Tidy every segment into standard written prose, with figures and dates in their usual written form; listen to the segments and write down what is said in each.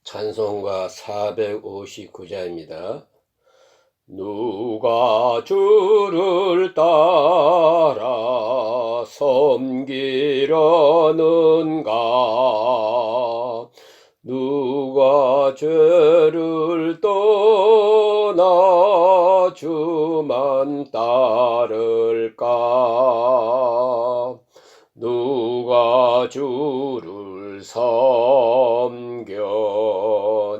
찬송가 459자입니다. 누가 주를 따라 섬기려는가? 누가 죄를 떠나 주만 따를까? 누가 주를 섬겨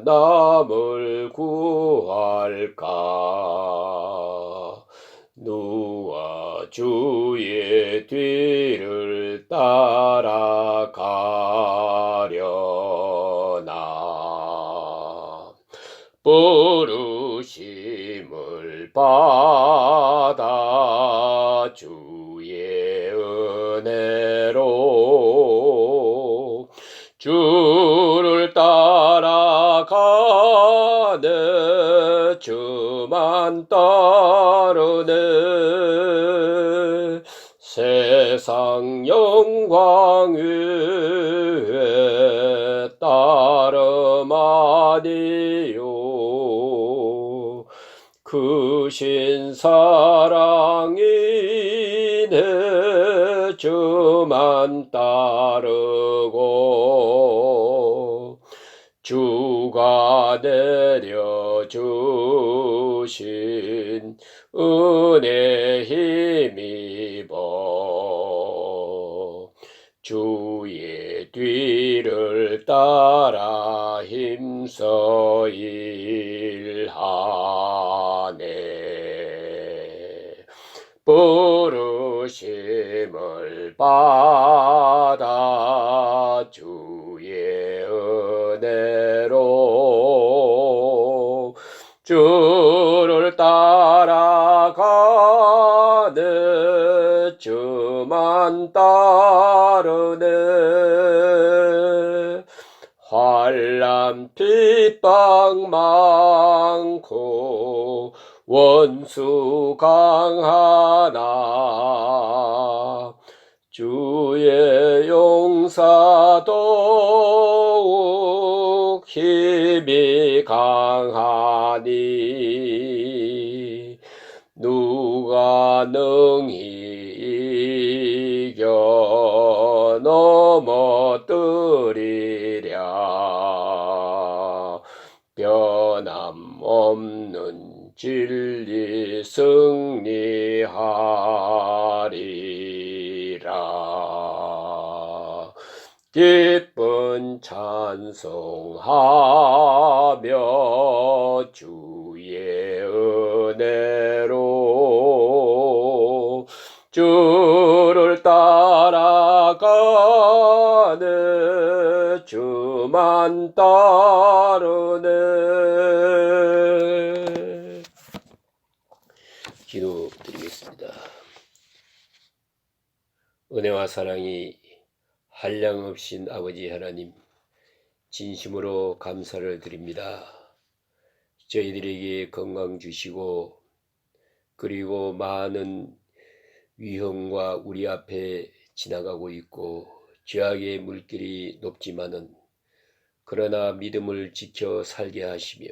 남을 구할까? 누가 주의 뒤를 따라가려나? 부르심을 받아 주의 은혜로 주를 따라가네. 주만 따르네. 세상 영광 위에 따름 아니요. 크신 사랑이네. 주만 따르고 주가 내려주신 은혜 힘입어 주의 뒤를 따라 힘써 일하네. 부르심을 받아 주의 은혜로 주를 따라가네. 주만 따르네. 환난 핍박 많고 원수 강하나 주의 용사 더욱 힘이 강하니 누가 능히 이겨 넘어뜨리랴? 변함없는 진리 승리하리라. 기쁜 찬송하며 주의 은혜로 주를 따라가네. 주만 따르네. 기도드리겠습니다. 은혜와 사랑이 한량없신 아버지 하나님, 진심으로 감사를 드립니다. 저희들에게 건강 주시고 그리고 많은 위험과 우리 앞에 지나가고 있고 죄악의 물길이 높지만은 그러나 믿음을 지켜 살게 하시며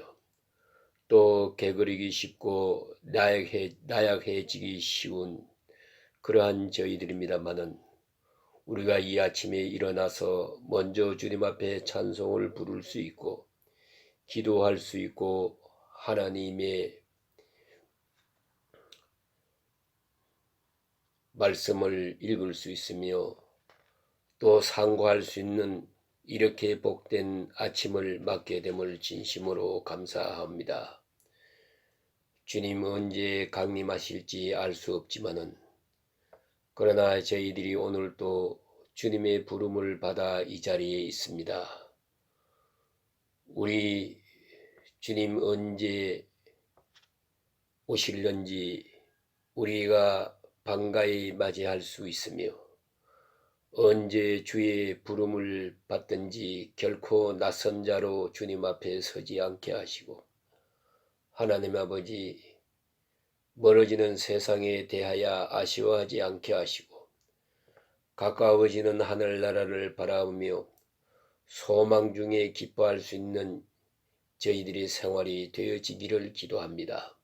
또 게으르기 쉽고 나약해지기 쉬운 그러한 저희들입니다마는 우리가 이 아침에 일어나서 먼저 주님 앞에 찬송을 부를 수 있고 기도할 수 있고 하나님의 말씀을 읽을 수 있으며 또 상고할 수 있는 이렇게 복된 아침을 맞게 됨을 진심으로 감사합니다. 주님 언제 강림하실지 알 수 없지만은 그러나 저희들이 오늘 또 주님의 부름을 받아 이 자리에 있습니다. 우리 주님 언제 오실는지 우리가 반가이 맞이할 수 있으며 언제 주의 부름을 받든지 결코 낯선 자로 주님 앞에 서지 않게 하시고 하나님 아버지 멀어지는 세상에 대하여 아쉬워하지 않게 하시고 가까워지는 하늘나라를 바라보며 소망 중에 기뻐할 수 있는 저희들의 생활이 되어지기를 기도합니다.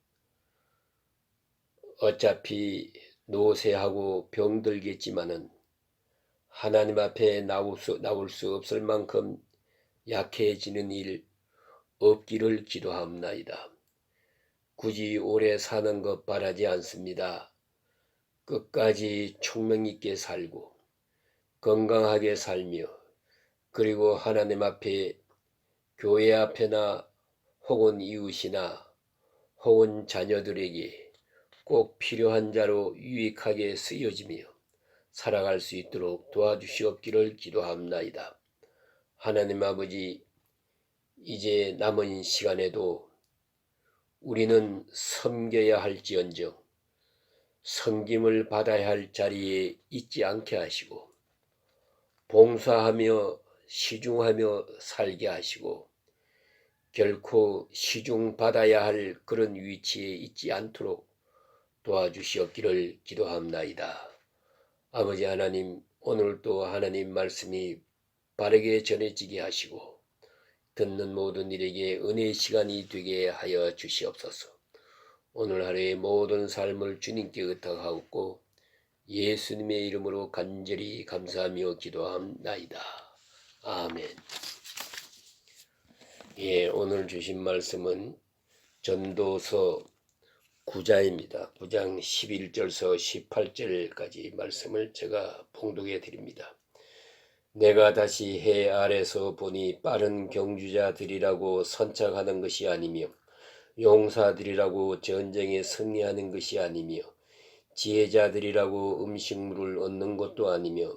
어차피 노쇠하고 병들겠지만은 하나님 앞에 나올 수 없을 만큼 약해지는 일 없기를 기도합나이다. 굳이 오래 사는 것 바라지 않습니다. 끝까지 총명 있게 살고 건강하게 살며 그리고 하나님 앞에 교회 앞에나 혹은 이웃이나 혹은 자녀들에게 꼭 필요한 자로 유익하게 쓰여지며 살아갈 수 있도록 도와주시옵기를 기도합나이다. 하나님 아버지, 이제 남은 시간에도 우리는 섬겨야 할지언정 섬김을 받아야 할 자리에 있지 않게 하시고 봉사하며 시중하며 살게 하시고 결코 시중받아야 할 그런 위치에 있지 않도록 도와주시옵기를 기도합나이다. 아버지 하나님, 오늘도 하나님 말씀이 바르게 전해지게 하시고 듣는 모든 이에게 은혜의 시간이 되게 하여 주시옵소서. 오늘 하루의 모든 삶을 주님께 의탁하옵고 예수님의 이름으로 간절히 감사하며 기도합나이다. 아멘. 오늘 주신 말씀은 전도서 9장입니다. 9장 11절서 18절까지 말씀을 제가 봉독해 드립니다. 내가 다시 해 아래서 보니 빠른 경주자들이라고 선착하는 것이 아니며 용사들이라고 전쟁에 승리하는 것이 아니며 지혜자들이라고 음식물을 얻는 것도 아니며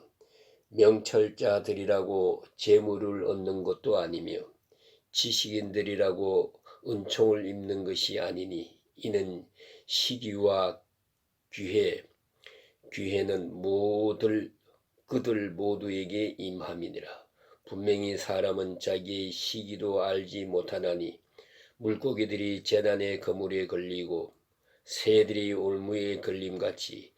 명철자들이라고 재물을 얻는 것도 아니며 지식인들이라고 은총을 입는 것이 아니니 이는 시기와 귀회는 그들 모두에게 임함이니라. 분명히 사람은 자기의 시기도 알지 못하나니 물고기들이 재난의 그물에 걸리고 새들이 올무에 걸림같이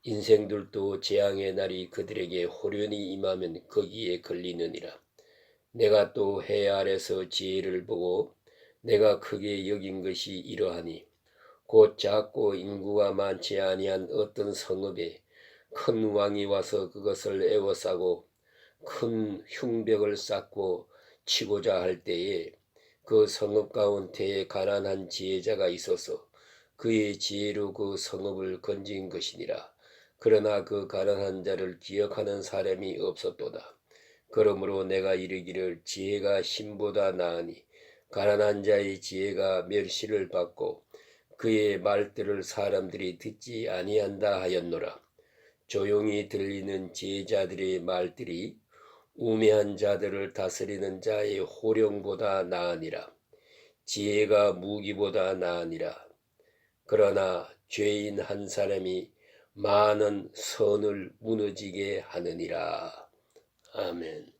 인생들도 재앙의 날이 그들에게 호련히 임하면 거기에 걸리느니라. 내가 또 해 아래서 지혜를 보고 내가 크게 여긴 것이 이러하니 곧 작고 인구가 많지 아니한 어떤 성읍에 큰 왕이 와서 그것을 에워싸고 큰 흉벽을 쌓고 치고자 할 때에 그 성읍 가운데에 가난한 지혜자가 있어서 그의 지혜로 그 성읍을 건진 것이니라. 그러나 그 가난한 자를 기억하는 사람이 없었도다. 그러므로 내가 이르기를 지혜가 신보다 나으니 가난한 자의 지혜가 멸시를 받고 그의 말들을 사람들이 듣지 아니한다 하였노라. 조용히 들리는 지혜자들의 말들이 우매한 자들을 다스리는 자의 호령보다 나으니라. 지혜가 무기보다 나으니라. 그러나 죄인 한 사람이 많은 선을 무너지게 하느니라. 아멘.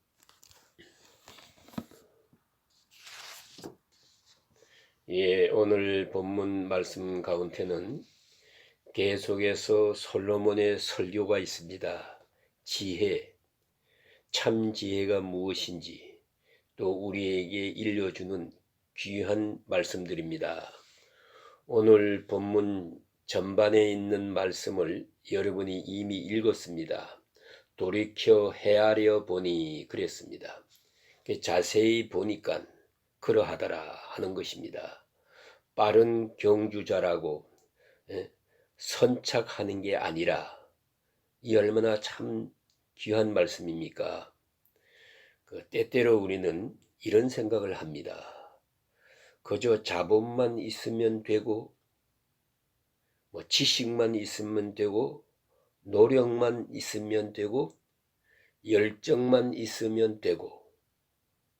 오늘 본문 말씀 가운데는 계속해서 솔로몬의 설교가 있습니다. 지혜, 참 지혜가 무엇인지 또 우리에게 일러주는 귀한 말씀들입니다. 오늘 본문 전반에 있는 말씀을 여러분이 이미 읽었습니다. 돌이켜 헤아려 보니 그랬습니다. 자세히 보니까 그러하더라 하는 것입니다. 빠른 경주자라고 선착하는 게 아니라 이 얼마나 참 귀한 말씀입니까? 때때로 우리는 이런 생각을 합니다. 그저 자본만 있으면 되고 지식만 있으면 되고 노력만 있으면 되고 열정만 있으면 되고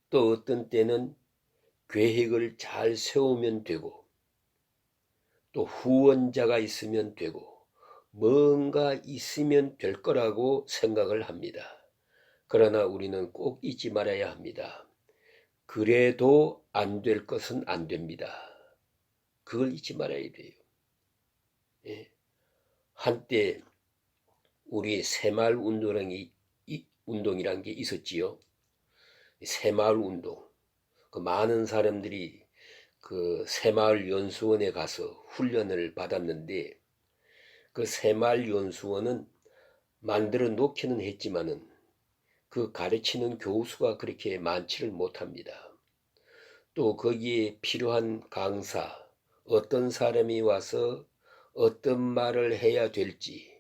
또 어떤 때는 계획을 잘 세우면 되고 또 후원자가 있으면 되고 뭔가 있으면 될 거라고 생각을 합니다. 그러나 우리는 꼭 잊지 말아야 합니다. 그래도 안 될 것은 안 됩니다. 그걸 잊지 말아야 돼요. 한때 우리 새마을 운동이란 게 있었지요. 새마을 운동, 그 많은 사람들이 그 새마을 연수원에 가서 훈련을 받았는데, 그 새마을 연수원은 만들어 놓기는 했지만은 그 가르치는 교수가 그렇게 많지를 못합니다. 또 거기에 필요한 강사, 어떤 사람이 와서 어떤 말을 해야 될지,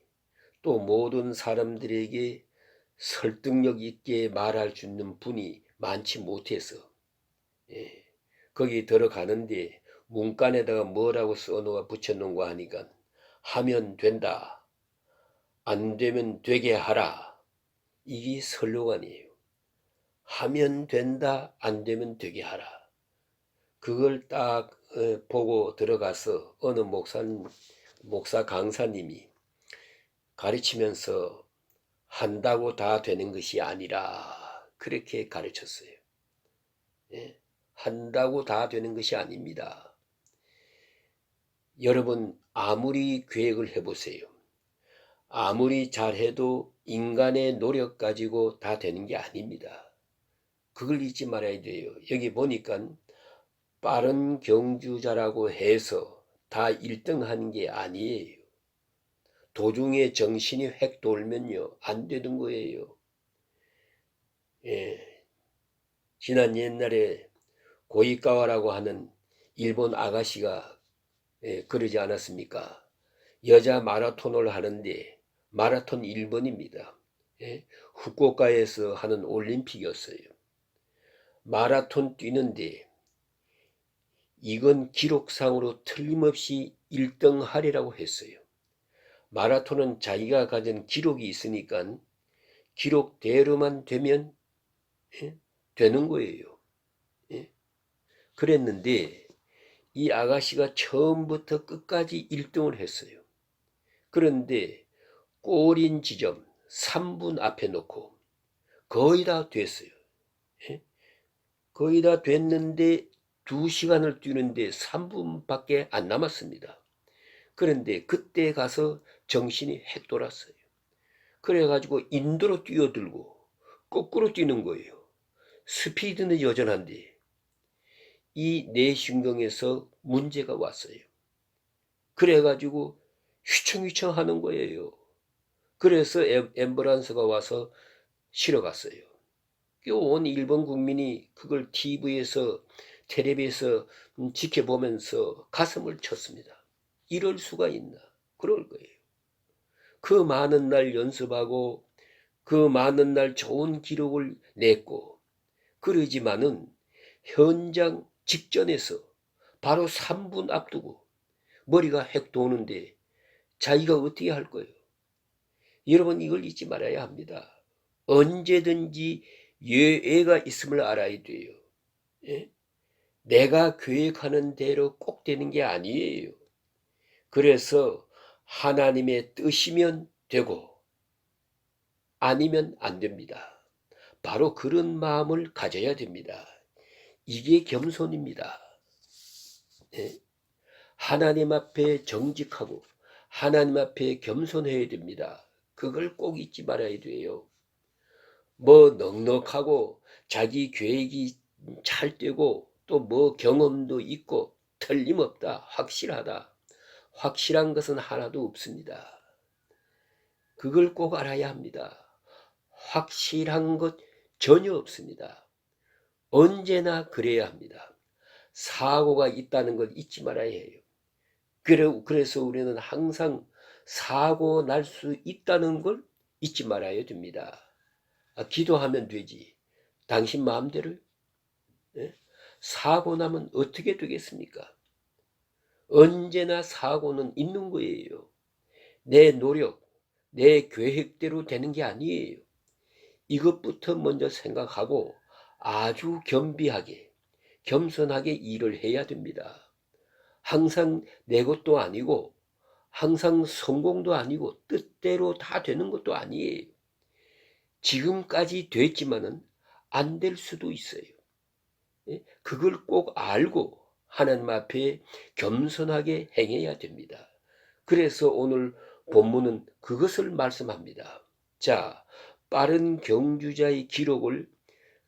또 모든 사람들에게 설득력 있게 말할 수 있는 분이 많지 못해서, 예, 거기 들어가는데 문간에다가 뭐라고 써놓아 붙여놓은 거 하니까 하면 된다, 안 되면 되게 하라, 이게 슬로건이에요. 하면 된다, 안 되면 되게 하라. 그걸 딱 보고 들어가서 어느 목사 강사님이 가르치면서 한다고 다 되는 것이 아니라 그렇게 가르쳤어요. 예? 한다고 다 되는 것이 아닙니다. 여러분 아무리 계획을 해보세요. 아무리 잘해도 인간의 노력 가지고 다 되는 게 아닙니다. 그걸 잊지 말아야 돼요. 여기 보니까 빠른 경주자라고 해서 다 1등 하는 게 아니에요. 도중에 정신이 획 돌면요 안 되는 거예요. 예, 지난 옛날에 고이카와라고 하는 일본 아가씨가 그러지 않았습니까? 여자 마라톤을 하는데 마라톤 1번입니다. 예? 후쿠오카에서 하는 올림픽이었어요. 마라톤 뛰는데 이건 기록상으로 틀림없이 1등 하리라고 했어요. 마라톤은 자기가 가진 기록이 있으니까 기록대로만 되면 되는 거예요. 그랬는데 이 아가씨가 처음부터 끝까지 1등을 했어요. 그런데 꼬린 지점 3분 앞에 놓고 거의 다 됐어요. 거의 다 됐는데 2시간을 뛰는데 3분밖에 안 남았습니다. 그런데 그때 가서 정신이 핵 돌았어요. 그래가지고 인도로 뛰어들고 거꾸로 뛰는 거예요. 스피드는 여전한데 이 뇌신경에서 문제가 왔어요. 그래가지고 휘청휘청 하는 거예요. 그래서 앰뷸런스가 와서 실어갔어요. 온 일본 국민이 그걸 TV에서 텔레비에서 지켜보면서 가슴을 쳤습니다. 이럴 수가 있나? 그럴 거예요. 그 많은 날 연습하고 그 많은 날 좋은 기록을 냈고 그러지만은 현장 직전에서 바로 3분 앞두고 머리가 핵 도는데 자기가 어떻게 할 거예요? 여러분 이걸 잊지 말아야 합니다. 언제든지 예외가 있음을 알아야 돼요. 예? 내가 계획하는 대로 꼭 되는 게 아니에요. 그래서 하나님의 뜻이면 되고 아니면 안 됩니다. 바로 그런 마음을 가져야 됩니다. 이게 겸손입니다. 예? 하나님 앞에 정직하고 하나님 앞에 겸손해야 됩니다. 그걸 꼭 잊지 말아야 돼요. 뭐 넉넉하고 자기 계획이 잘 되고 또 뭐 경험도 있고 틀림없다, 확실하다. 확실한 것은 하나도 없습니다. 그걸 꼭 알아야 합니다. 확실한 것 전혀 없습니다. 언제나 그래야 합니다. 사고가 있다는 걸 잊지 말아야 해요. 그래서 우리는 항상 사고 날 수 있다는 걸 잊지 말아야 됩니다. 기도하면 되지. 당신 마음대로. 사고 나면 어떻게 되겠습니까? 언제나 사고는 있는 거예요. 내 노력, 내 계획대로 되는 게 아니에요. 이것부터 먼저 생각하고 아주 겸비하게, 겸손하게 일을 해야 됩니다. 항상 내 것도 아니고 항상 성공도 아니고 뜻대로 다 되는 것도 아니에요. 지금까지 됐지만은 안 될 수도 있어요. 그걸 꼭 알고 하나님 앞에 겸손하게 행해야 됩니다. 그래서 오늘 본문은 그것을 말씀합니다. 자, 빠른 경주자의 기록을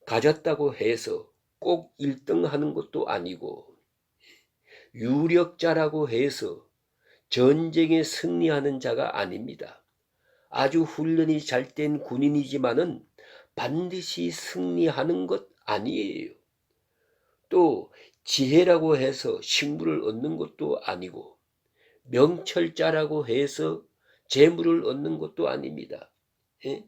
가졌다고 해서 꼭 1등 하는 것도 아니고, 유력자라고 해서 전쟁에 승리하는 자가 아닙니다. 아주 훈련이 잘 된 군인이지만은 반드시 승리하는 것 아니에요. 또 지혜라고 해서 식물을 얻는 것도 아니고, 명철자라고 해서 재물을 얻는 것도 아닙니다. 예?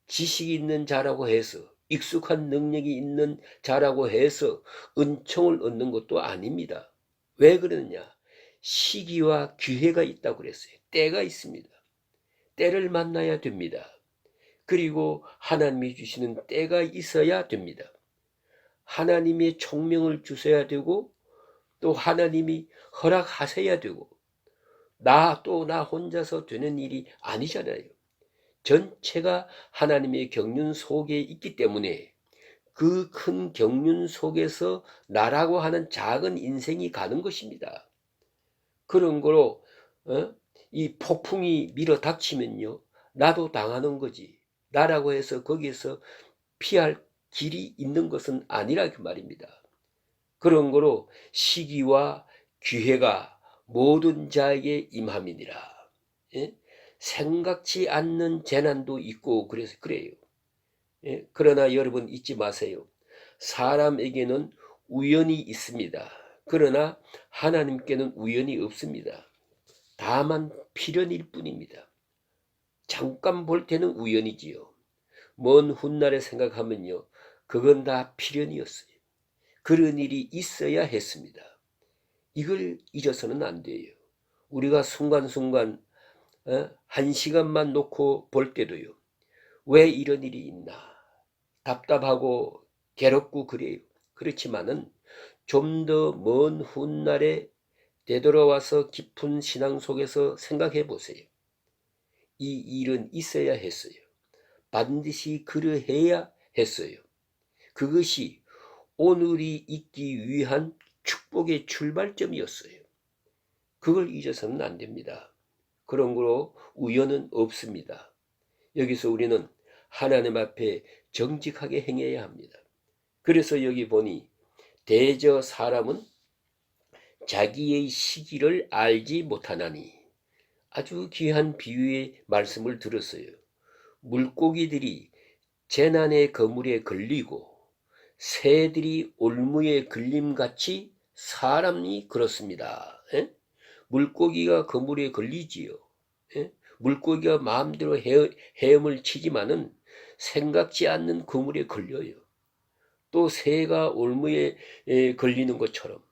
지식이 있는 자라고 해서, 익숙한 능력이 있는 자라고 해서 은총을 얻는 것도 아닙니다. 왜 그러느냐? 시기와 기회가 있다고 그랬어요. 때가 있습니다. 때를 만나야 됩니다. 그리고 하나님이 주시는 때가 있어야 됩니다. 하나님의 총명을 주셔야 되고, 또 하나님이 허락하셔야 되고, 나 혼자서 되는 일이 아니잖아요. 전체가 하나님의 경륜 속에 있기 때문에 그 큰 경륜 속에서 나라고 하는 작은 인생이 가는 것입니다. 그런 거로 이 폭풍이 밀어 닥치면요, 나도 당하는 거지. 나라고 해서 거기에서 피할 길이 있는 것은 아니라 그 말입니다. 그런 거로 시기와 기회가 모든 자에게 임함이니라. 예? 생각지 않는 재난도 있고 그래서 그래요. 예? 그러나 여러분 잊지 마세요. 사람에게는 우연이 있습니다. 그러나 하나님께는 우연이 없습니다. 다만 필연일 뿐입니다. 잠깐 볼 때는 우연이지요. 먼 훗날에 생각하면요, 그건 다 필연이었어요. 그런 일이 있어야 했습니다. 이걸 잊어서는 안 돼요. 우리가 순간순간 1시간만 놓고 볼 때도요, 왜 이런 일이 있나 답답하고 괴롭고 그래요. 그렇지만은 좀 더 먼 훗날에 되돌아와서 깊은 신앙 속에서 생각해 보세요. 이 일은 있어야 했어요. 반드시 그러해야 했어요. 그것이 오늘이 있기 위한 축복의 출발점이었어요. 그걸 잊어서는 안 됩니다. 그런 거로 우연은 없습니다. 여기서 우리는 하나님 앞에 정직하게 행해야 합니다. 그래서 여기 보니 대저 사람은 자기의 시기를 알지 못하나니, 아주 귀한 비유의 말씀을 들었어요. 물고기들이 재난의 거물에 걸리고 새들이 올무에 걸림같이 사람이 그렇습니다. 에? 물고기가 거물에 걸리지요. 에? 물고기가 마음대로 헤엄을 치지만은 생각지 않는 그물에 걸려요. 또 새가 올무에 걸리는 것처럼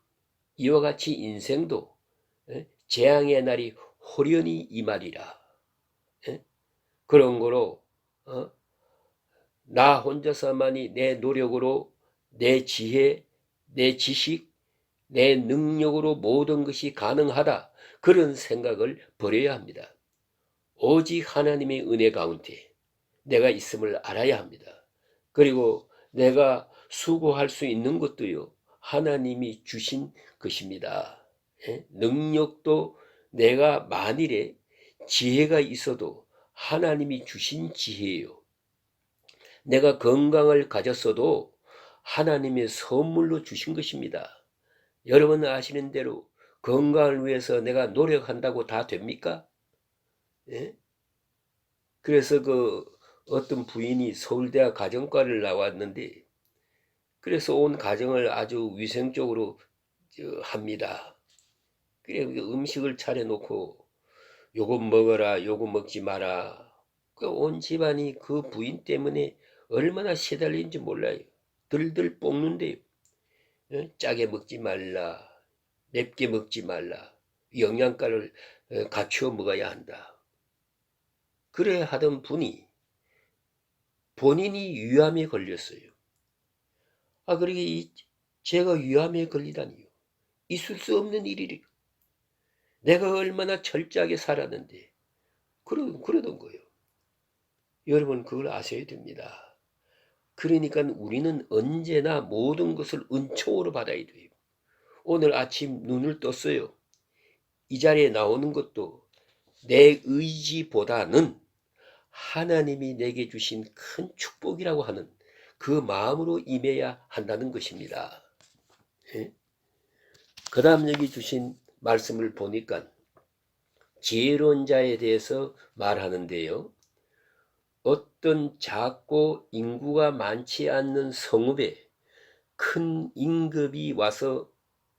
이와 같이 인생도 재앙의 날이 호련히 임하리라. 그런 거로 나 혼자서만이 내 노력으로, 내 지혜, 내 지식, 내 능력으로 모든 것이 가능하다, 그런 생각을 버려야 합니다. 오직 하나님의 은혜 가운데 내가 있음을 알아야 합니다. 그리고 내가 수고할 수 있는 것도요, 하나님이 주신 것입니다. 능력도 내가 만일에 지혜가 있어도 하나님이 주신 지혜예요. 내가 건강을 가졌어도 하나님의 선물로 주신 것입니다. 여러분 아시는 대로 건강을 위해서 내가 노력한다고 다 됩니까? 예? 그래서 어떤 부인이 서울대학 가정과를 나왔는데, 그래서 온 가정을 아주 위생적으로 합니다. 그래 음식을 차려놓고 요거 먹어라, 요거 먹지 마라. 온 집안이 그 부인 때문에 얼마나 시달리는지 몰라요. 들들 볶는데요. 짜게 먹지 말라, 맵게 먹지 말라, 영양가를 갖추어 먹어야 한다. 그래 하던 분이 본인이 위암에 걸렸어요. 그러게 제가 위암에 걸리다니요. 있을 수 없는 일이래요. 내가 얼마나 철저하게 살았는데 그러던 거예요. 여러분 그걸 아셔야 됩니다. 그러니까 우리는 언제나 모든 것을 은총으로 받아야 돼요. 오늘 아침 눈을 떴어요. 이 자리에 나오는 것도 내 의지보다는 하나님이 내게 주신 큰 축복이라고 하는 그 마음으로 임해야 한다는 것입니다. 예? 그 다음 여기 주신 말씀을 보니까 지혜로운 자에 대해서 말하는데요. 어떤 작고 인구가 많지 않는 성읍에 큰 임금이 와서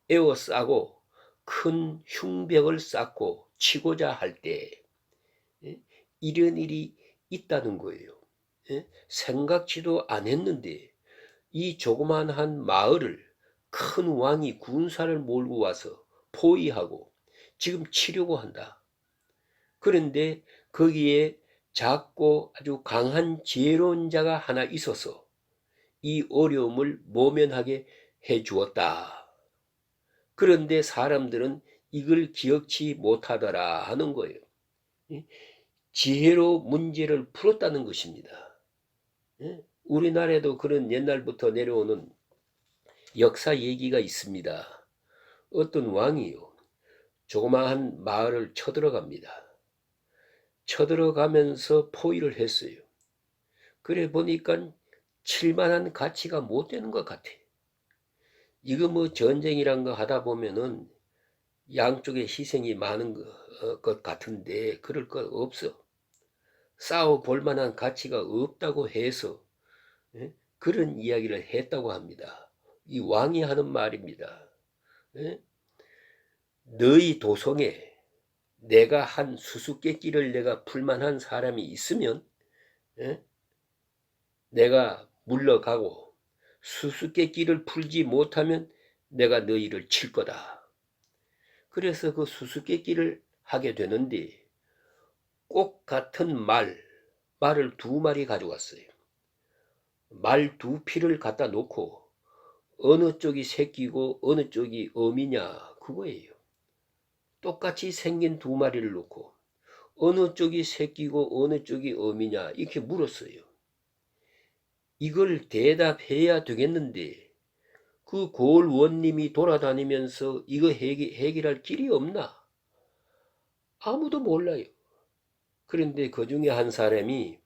에워싸고 큰 흉벽을 쌓고 치고자 할 때 이런 일이 있다는 거예요. 생각지도 않았는데 이 조그만한 마을을 큰 왕이 군사를 몰고 와서 포위하고 지금 치려고 한다. 그런데 거기에 작고 아주 강한 지혜로운 자가 하나 있어서 이 어려움을 모면하게 해 주었다. 그런데 사람들은 이걸 기억치 못하더라 하는 거예요. 지혜로 문제를 풀었다는 것입니다. 우리나라에도 그런 옛날부터 내려오는 역사 얘기가 있습니다. 어떤 왕이요, 조그마한 마을을 쳐들어갑니다. 쳐들어가면서 포위를 했어요. 그래 보니까 칠만한 가치가 못 되는 것 같아. 이거 뭐 전쟁이란 거 하다 보면은 양쪽에 희생이 많은 것 같은데 그럴 것 없어. 싸워 볼 만한 가치가 없다고 해서 그런 이야기를 했다고 합니다. 이 왕이 하는 말입니다. 너희 도성에 내가 한 수수께끼를 내가 풀만한 사람이 있으면 내가 물러가고 수수께끼를 풀지 못하면 내가 너희를 칠 거다. 그래서 그 수수께끼를 하게 되는데 꼭 같은 말을 두 마리 가져갔어요. 말 두 피를 갖다 놓고 어느 쪽이 새끼고 어느 쪽이 어미냐 그거예요. 똑같이 생긴 두 마리를 놓고 어느 쪽이 새끼고 어느 쪽이 어미냐 이렇게 물었어요. 이걸 대답해야 되겠는데 그 고을원님이 돌아다니면서 이거 해결할 길이 없나? 아무도 몰라요. 그런데 그 중에 한 사람이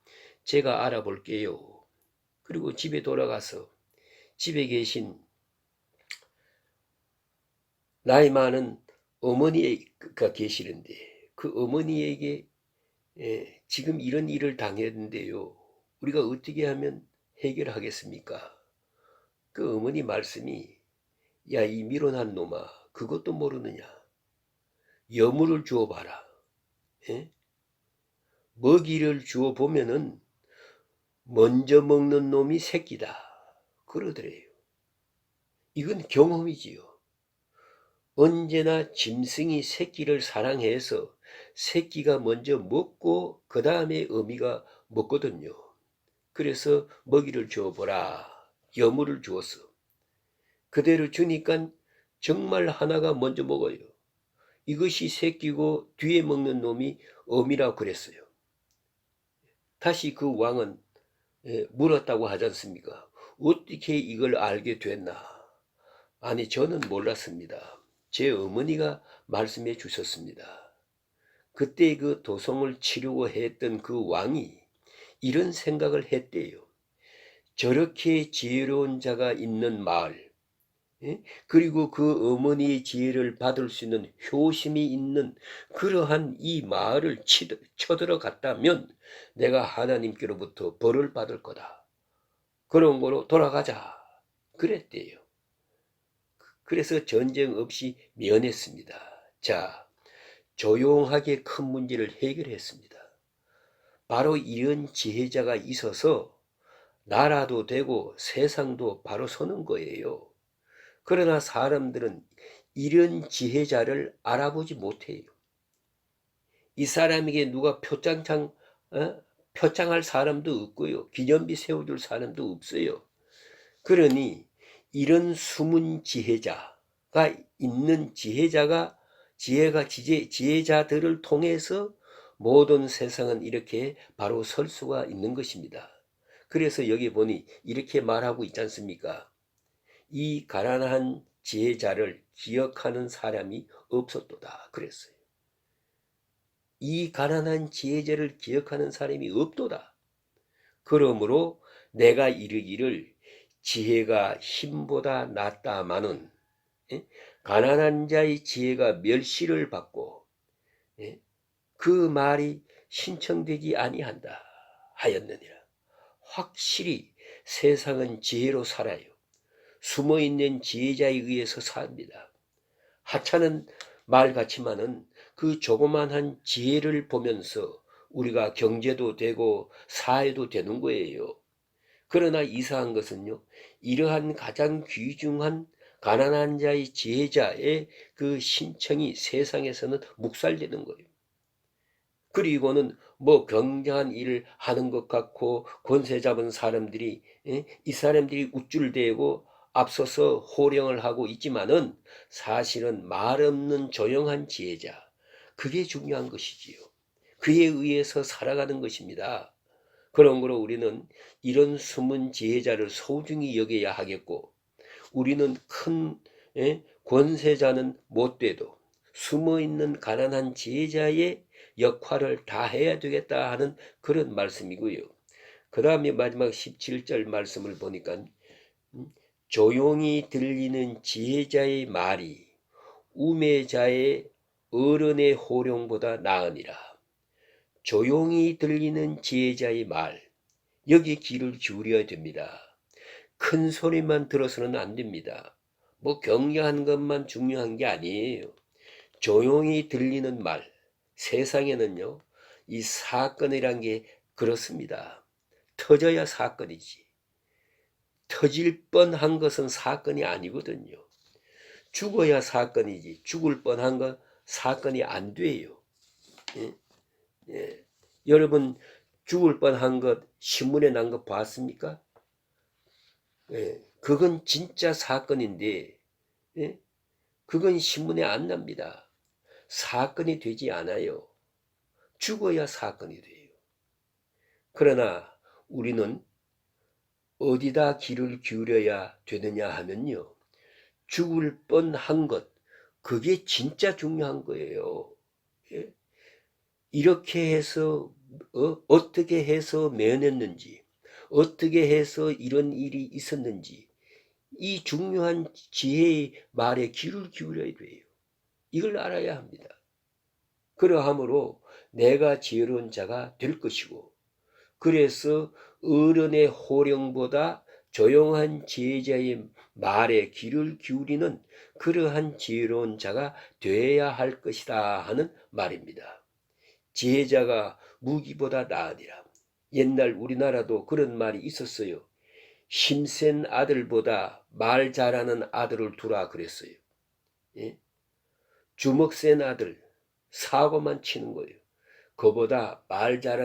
제가 알아볼게요. 그리고 집에 돌아가서 집에 계신 나이 많은 어머니가 계시는데 그 어머니에게 지금 이런 일을 당했는데요. 우리가 어떻게 하면 해결하겠습니까? 그 어머니 말씀이 야, 이 미련한 놈아 그것도 모르느냐. 여물을 주어봐라. 먹이를 주어 보면은 먼저 먹는 놈이 새끼다. 그러더래요. 이건 경험이지요. 언제나 짐승이 새끼를 사랑해서 새끼가 먼저 먹고 그 다음에 어미가 먹거든요. 그래서 먹이를 주어보라. 여물을 주었어. 그대로 주니까 정말 하나가 먼저 먹어요. 이것이 새끼고 뒤에 먹는 놈이 어미라고 그랬어요. 다시 그 왕은 물었다고 하지 않습니까? 어떻게 이걸 알게 됐나? 아니 저는 몰랐습니다. 제 어머니가 말씀해 주셨습니다. 그때 그 도성을 치려고 했던 그 왕이 이런 생각을 했대요. 저렇게 지혜로운 자가 있는 마을, 그리고 그 어머니의 지혜를 받을 수 있는 효심이 있는 그러한 이 마을을 쳐들어갔다면 내가 하나님께로부터 벌을 받을 거다. 그런 거로 돌아가자. 그랬대요. 그래서 전쟁 없이 면했습니다. 자, 조용하게 큰 문제를 해결했습니다. 바로 이런 지혜자가 있어서 나라도 되고 세상도 바로 서는 거예요. 그러나 사람들은 이런 지혜자를 알아보지 못해요. 이 사람에게 누가 표창할 사람도 없고요. 기념비 세워줄 사람도 없어요. 그러니 이런 숨은 지혜자가 있는 지혜자들을 통해서 모든 세상은 이렇게 바로 설 수가 있는 것입니다. 그래서 여기 보니 이렇게 말하고 있지 않습니까? 이 가난한 지혜자를 기억하는 사람이 없었도다 그랬어요. 이 가난한 지혜자를 기억하는 사람이 없도다. 그러므로 내가 이르기를 지혜가 힘보다 낫다마는 가난한 자의 지혜가 멸시를 받고 그 말이 신청되지 아니한다 하였느니라. 확실히 세상은 지혜로 살아요. 숨어있는 지혜자에 의해서 삽니다. 하찮은 말 같지만은 그 조그만한 지혜를 보면서 우리가 경제도 되고 사회도 되는 거예요. 그러나 이상한 것은요, 이러한 가장 귀중한 가난한 자의 지혜자의 그 신청이 세상에서는 묵살되는 거예요. 그리고는 뭐 굉장한 일을 하는 것 같고 권세 잡은 사람들이 이 사람들이 우쭐대고 앞서서 호령을 하고 있지만은 사실은 말 없는 조용한 지혜자, 그게 중요한 것이지요. 그에 의해서 살아가는 것입니다. 그런 거로 우리는 이런 숨은 지혜자를 소중히 여겨야 하겠고, 우리는 큰 권세자는 못 돼도 숨어있는 가난한 지혜자의 역할을 다 해야 되겠다 하는 그런 말씀이고요. 그 다음에 마지막 17절 말씀을 보니까 조용히 들리는 지혜자의 말이 우매자의 어른의 호령보다 나으니라. 조용히 들리는 지혜자의 말, 여기 귀를 기울여야 됩니다. 큰 소리만 들어서는 안 됩니다. 뭐 격려하는 것만 중요한 게 아니에요. 조용히 들리는 말, 세상에는요, 이 사건이란 게 그렇습니다. 터져야 사건이지. 터질 뻔한 것은 사건이 아니거든요. 죽어야 사건이지. 죽을 뻔한 건 사건이 안 돼요. 예? 예. 여러분 죽을 뻔한 것 신문에 난 거 봤습니까? 예. 그건 진짜 사건인데 예? 그건 신문에 안 납니다. 사건이 되지 않아요. 죽어야 사건이 돼요. 그러나 우리는 어디다 귀를 기울여야 되느냐 하면요, 죽을 뻔한 것, 그게 진짜 중요한 거예요. 예? 이렇게 해서 어떻게 해서 면했는지, 어떻게 해서 이런 일이 있었는지, 이 중요한 지혜의 말에 귀를 기울여야 돼요. 이걸 알아야 합니다. 그러하므로 내가 지혜로운 자가 될 것이고, 그래서 어른의 호령보다 조용한 지혜자의 말에 귀를 기울이는 그러한 지혜로운 자가 되어야 할 것이다 하는 말입니다. 지혜자가 무기보다 나으니라. 옛날 우리나라도 그런 말이 있었어요. 힘센 아들보다 말 잘하는 아들을 두라 그랬어요. 예? 주먹 센 아들, 사고만 치는 거예요. 그보다 말 잘하는